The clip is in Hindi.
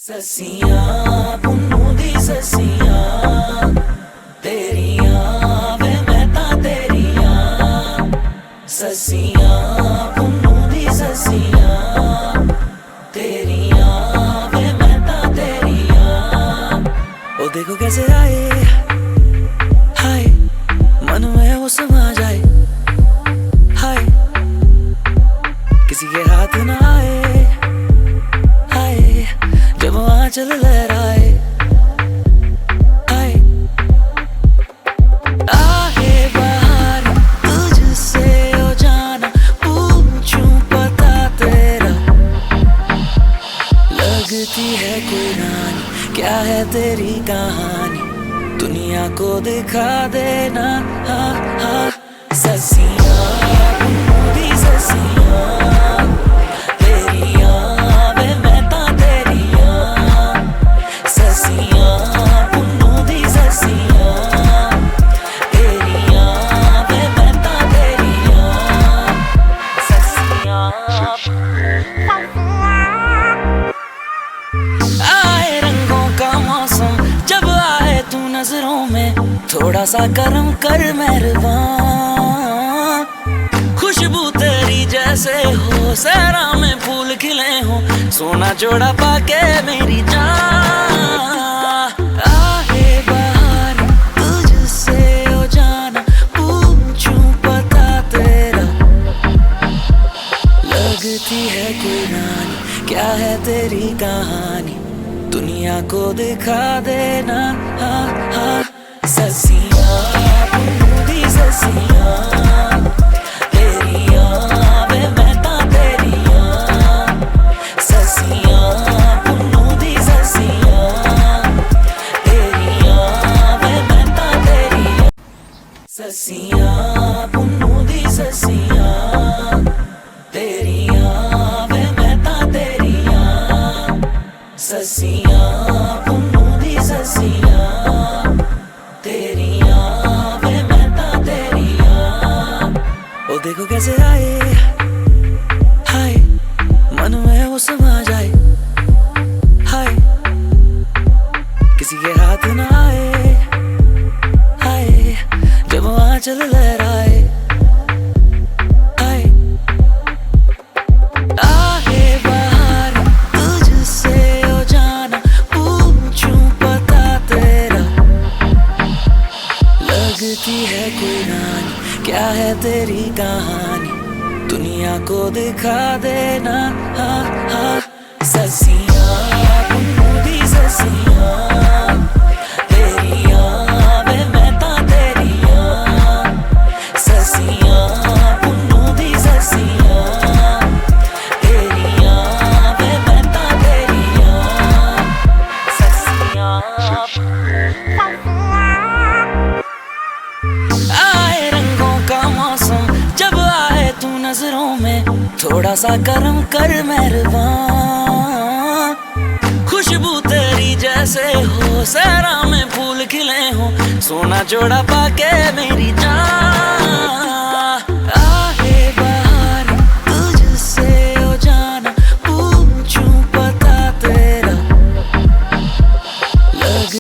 ससियां पुन्नू दी ससियां तेरियां वे मैं तां तेरियां ससियां पुन्नू दी ससियां तेरियां वे मैं तां तेरियां। ओ देखो कैसे आए हाय मन में वो समा जाए हाय किसी के हाथ ना आए जब आंचल लहराए हाय आहे बाहर तुझसे ओ जाना पूछूं पता तेरा लगती है कोई रानी क्या है तेरी कहानी दुनिया को दिखा देना हाँ हाँ ससियां पुन्नू दी ससियां तेरियां वे मैं तां तेरियां ससियां पुन्नू दी ससियां तेरियां वे मैं तां तेरियां ससियां। आए रंगों का मौसम जब आए तू नजरों में थोड़ा सा गर्म कर मेहरबान खुशबू तेरी जैसे हो सहरा में फूल खिले हो सोना जोड़ा पाके मेरी जान आहे बाहर तुझसे ओ जाना पूछूं पता तेरा लगती है कोई रानी क्या है तेरी कहानी दुनिया को दिखा देना हाँ हाँ ससियां पुन्नू दी ससियां तेरियां वे मैं तां तेरियां ससियां पुन्नू दी ससियां तेरियां वे मैं तां तेरियां ससियां पुन्नू दी ससियां तेरियां वे मैं तां तेरियां ससियां पुन्नू दी ससियां तेरियां वे मैं तां तेरियां। ओ देखो कैसे आए हाय मन में वो समा जाए हाय किसी के हाथ ना आए हाय जब आंचल लहराए हाय आहे बाहर तुझसे ओ जाना पूछूं पता तेरा लगती है कोई रानी क्या है तेरी कहानी दुनिया को दिखा देना हाँ हाँ ससियां पुन्नू दी ससियां तेरियां वे मैं तां तेरियां ससियां पुन्नू दी ससियां तेरियां वे मैं तां तेरियां ससियां। आए रंगों का मौसम जब आए तू नजरों में थोड़ा सा गर्म कर मेहरबान खुशबू तेरी जैसे हो सहरा में फूल खिले हो सोना जोड़ा पाके मेरी जान।